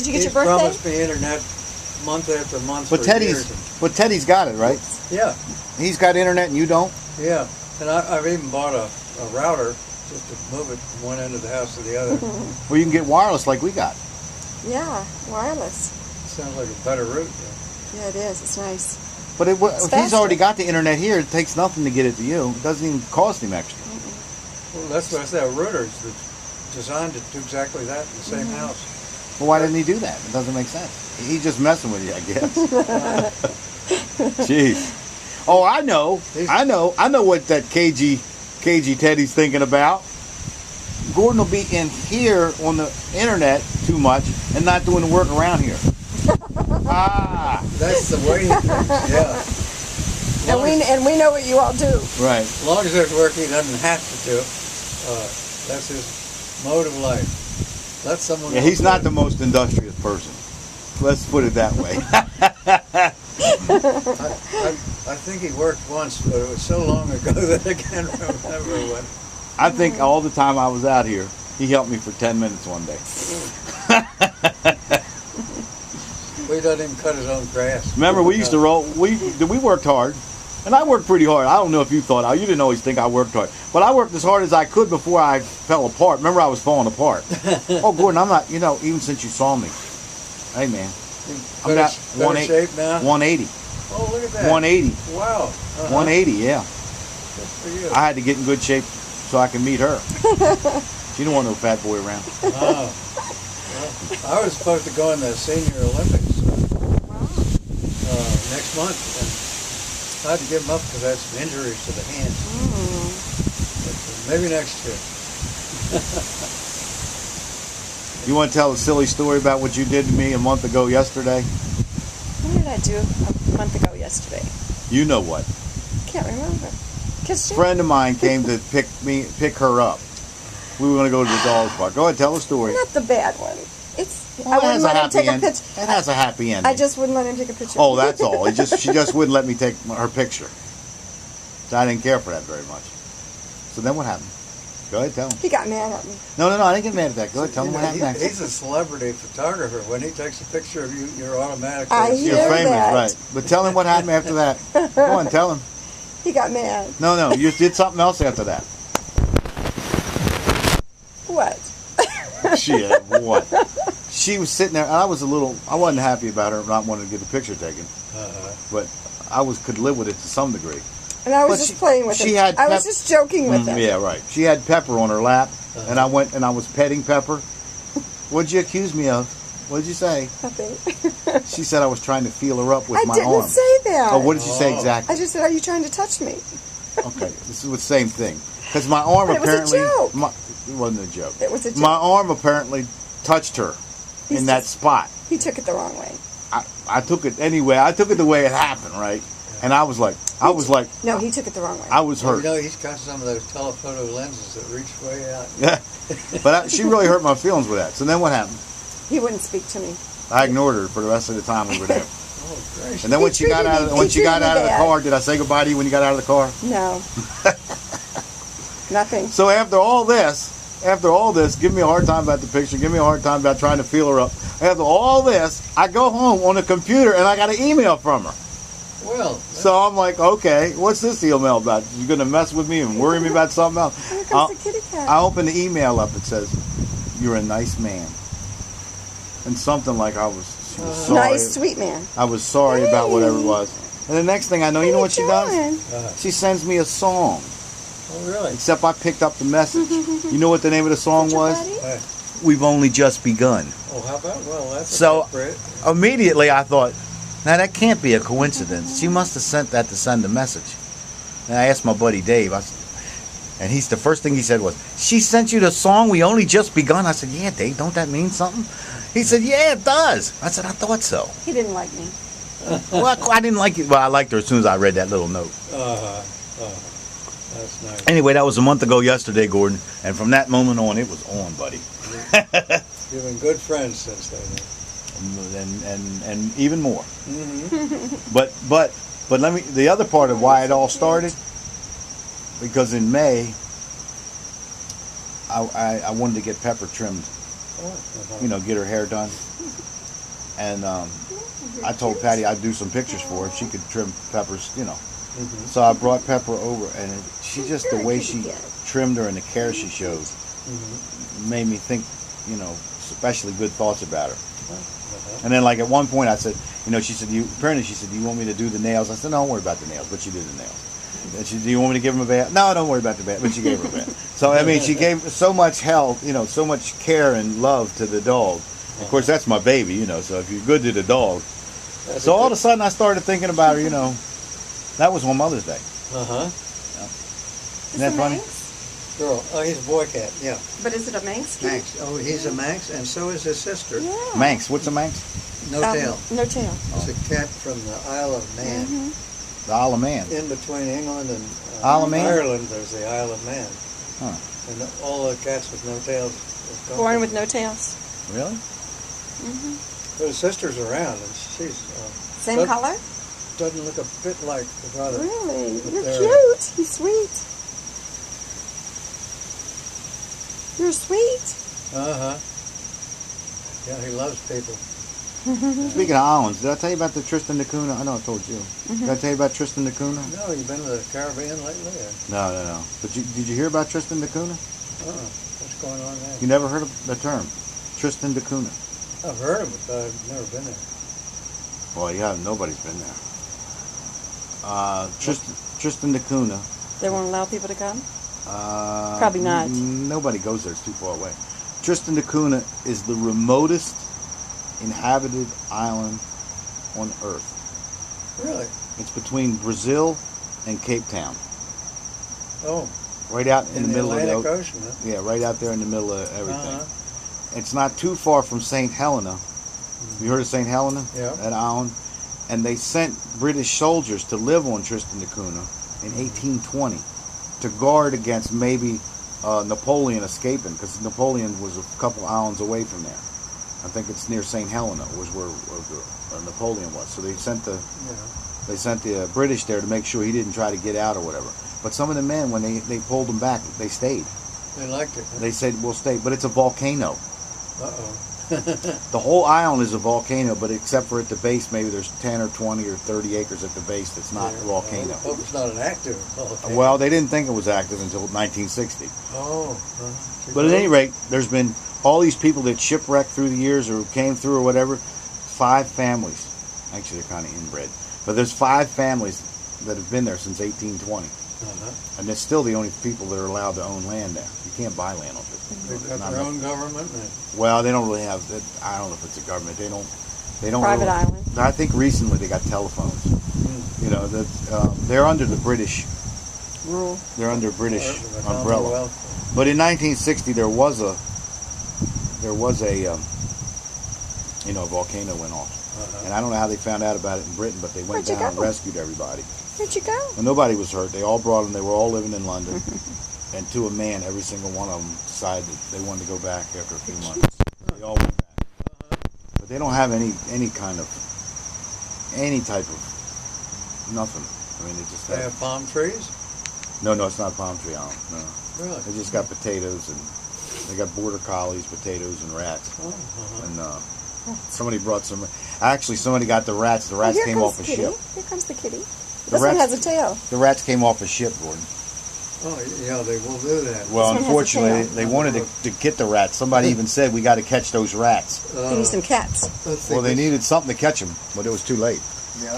you get your birthday? He promised me internet month after month for years. But Teddy's got it, right? Yeah. He's got internet and you don't? Yeah. And I've even bought a router just to move it from one end of the house to the other. Well, you can get wireless like we got. Yeah, wireless. Sounds like a better route. Yeah, it is. It's nice. But if he's already got the internet here, it takes nothing to get it to you. It doesn't even cost him extra. Well, that's what I said. A router is designed to do exactly that in the same house. Well, why didn't he do that? It doesn't make sense. He's just messing with you, I guess. Jeez. Oh, I know what that KG Teddy's thinking about. Gordon will be in here on the internet too much and not doing the work around here. That's the way he thinks, yeah. And we know what you all do. Right. As long as there's work he doesn't have to do, that's his mode of life. Let someone. Yeah, he's not the most industrious person. Let's put it that way. I think he worked once, but it was so long ago that I can't remember what. I think all the time I was out here, he helped me for 10 minutes one day. We let him cut his own grass. Remember, we used to roll. We worked hard, and I worked pretty hard. I don't know if you thought you didn't always think I worked hard, but I worked as hard as I could before I fell apart. Remember, I was falling apart. Oh, Gordon, I'm not. Even since you saw me, hey man, I'm not better shape now. 180. Oh, look at that. 180. Wow. 180. Yeah. Good for you. I had to get in good shape so I can meet her. She didn't want no fat boy around. Oh. Well, I was supposed to go in the Senior Olympics next month, and I had to give them up because I had some injuries to the hands. But maybe next year. You want to tell a silly story about what you did to me a month ago yesterday? What did I do a month ago yesterday? You know what? Can't remember. Kissed A you? friend of mine came to pick her up. We were going to go to the dog park. Go ahead, tell the story. Not the bad one. Well, I wouldn't let him take a picture. It has a happy ending. I just wouldn't let him take a picture. Oh, that's all. She just wouldn't let me take her picture. So I didn't care for that very much. So then what happened? Go ahead, tell him. He got mad at me. No, I didn't get mad at that. Go ahead, tell him what happened next. He's a celebrity photographer. When he takes a picture of you, you're automatically. You're famous, that. right? But tell him what happened after that. Go on, tell him. He got mad. No, you did something else after that. What? Shit, what? She was sitting there, and I wasn't happy about her not wanting to get the picture taken. But I could live with it to some degree. And I was just playing with him. I was just joking with him. Yeah, right. She had Pepper on her lap, and I went and I was petting Pepper. What'd you accuse me of? What'd you say? Nothing. She said I was trying to feel her up with my arm. I didn't say that. Oh, what did you say exactly? I just said, "Are you trying to touch me?" Okay, this is the same thing. Because my arm apparently... It was a joke. It wasn't a joke. It was a joke. My arm apparently touched her in that spot. He took it the wrong way. I took it anyway. I took it the way it happened, right? And I was like... No, he took it the wrong way. I was hurt. He's got some of those telephoto lenses that reach way out. Yeah. But she really hurt my feelings with that. So then what happened? He wouldn't speak to me. I ignored her for the rest of the time we were there. Oh, gracious. And then when she got out of the car, did I say goodbye to you when you got out of the car? No. Nothing. So after all this, give me a hard time about the picture, give me a hard time about trying to feel her up. After all this, I go home on the computer and I got an email from her. Well. So I'm like, okay, what's this email about? You going to mess with me and worry me about something else? Here comes the kitty cat. I open the email up. It says, "You're a nice man," and something like she was sorry. Nice, sweet man. I was sorry about whatever it was. And the next thing I know, you know what she does? She sends me a song. Oh, really? Except I picked up the message. You know what the name of the song was? We've Only Just Begun. Oh, how about? Well, that's so appropriate. Immediately I thought, now that can't be a coincidence. She must have sent that to send a message. And I asked my buddy Dave, and the first thing he said was, "She sent you the song We Only Just Begun?" I said, "Yeah, Dave, don't that mean something?" He said, "Yeah, it does." I said, "I thought so." He didn't like me. Well, I didn't like it. Well, I liked her as soon as I read that little note. That's nice. Anyway, that was a month ago yesterday, Gordon, and from that moment on, it was on, buddy. You've been good friends since then. And even more. Mm-hmm. But the other part of why it all started, because in May, I wanted to get Pepper trimmed. Get her hair done. And I told Patty I'd do some pictures for her if she could trim Pepper's, So I brought Pepper over, and she just, the way she trimmed her and the care she showed made me think, especially good thoughts about her. And then, like, at one point I said, she said, do you want me to do the nails? I said, no, don't worry about the nails, but she did the nails. And she said, do you want me to give him a bath? No, don't worry about the bath, but she gave her a bath. So, I mean, she gave so much help, so much care and love to the dog. Of course, that's my baby, so if you're good to the dog. So all of a sudden I started thinking about her, that was on Mother's Day. Uh-huh. Isn't that funny? Girl. Oh, he's a boy cat, yeah. But is it a Manx? Manx. Oh, he's a Manx, and so is his sister. Yeah. Manx. What's a Manx? No tail. No tail. It's a cat from the Isle of Man. The Isle of Man. In between England and Isle of Man? Ireland, there's the Isle of Man. Huh. And all the cats with no tails. Born with no tails. Really? But his sister's around, and she's... Same color? Doesn't look a bit like the brother. Really? You're cute. He's sweet. You're sweet. Uh-huh. Yeah, he loves people. Speaking of islands, did I tell you about the Tristan da Cunha? I know I told you. Did I tell you about Tristan da Cunha? No, you've been to the Caribbean lately? Or? No. But did you hear about Tristan da Cunha? What's going on there? You never heard of the term? Tristan da Cunha. I've heard of it, but I've never been there. Well, yeah, nobody's been there. Tristan da Cunha. They won't allow people to come? Probably not. Nobody goes there. It's too far away. Tristan da Cunha is the remotest inhabited island on Earth. Really? It's between Brazil and Cape Town. Oh. Right out in the middle Atlantic of the Ocean, huh? Yeah, right out there in the middle of everything. It's not too far from St. Helena. You heard of St. Helena? Yeah. That island? And they sent British soldiers to live on Tristan da Cunha in 1820 to guard against maybe Napoleon escaping, because Napoleon was a couple islands away from there. I think it's near St. Helena was where Napoleon was. So they sent the British there to make sure he didn't try to get out or whatever. But some of the men, when they pulled them back, they stayed. They liked it. Huh? They said, we'll stay. But it's a volcano. Uh-oh. The whole island is a volcano, but except for at the base, maybe there's 10 or 20 or 30 acres at the base that's not a volcano. I hope it's not an active volcano. Well, they didn't think it was active until 1960. Oh. But at any rate, there's been all these people that shipwrecked through the years or came through or whatever. 5 families. Actually, they're kind of inbred. But there's 5 families that have been there since 1820. And they're still the only people that are allowed to own land there. You can't buy land on it. They've got their own government? Well, they don't really have... I don't know if it's a government. They don't Private really, island. I think recently they got telephones. They're under the British rule. They're under British umbrella. But in 1960 there was a volcano went off. And I don't know how they found out about it in Britain, but they went down and rescued everybody. Where'd you go? And nobody was hurt. They all brought them. They were all living in London. And to a man, every single one of them decided they wanted to go back after a few months. They all went back. But they don't have any type of nothing. I mean, they just have palm trees? No, it's not a palm tree island. No. Really? They just got potatoes, and they got border collies, potatoes, and rats. And somebody brought some. Actually, somebody got the rats. The rats came off a ship. Here comes the kitty. This one has a tail. The rats came off a ship, Gordon. Oh, yeah, they will do that. Well, unfortunately, they wanted to get the rats. Somebody even said, we got to catch those rats. They need some cats. Well, they needed something to catch them, but it was too late. Yeah.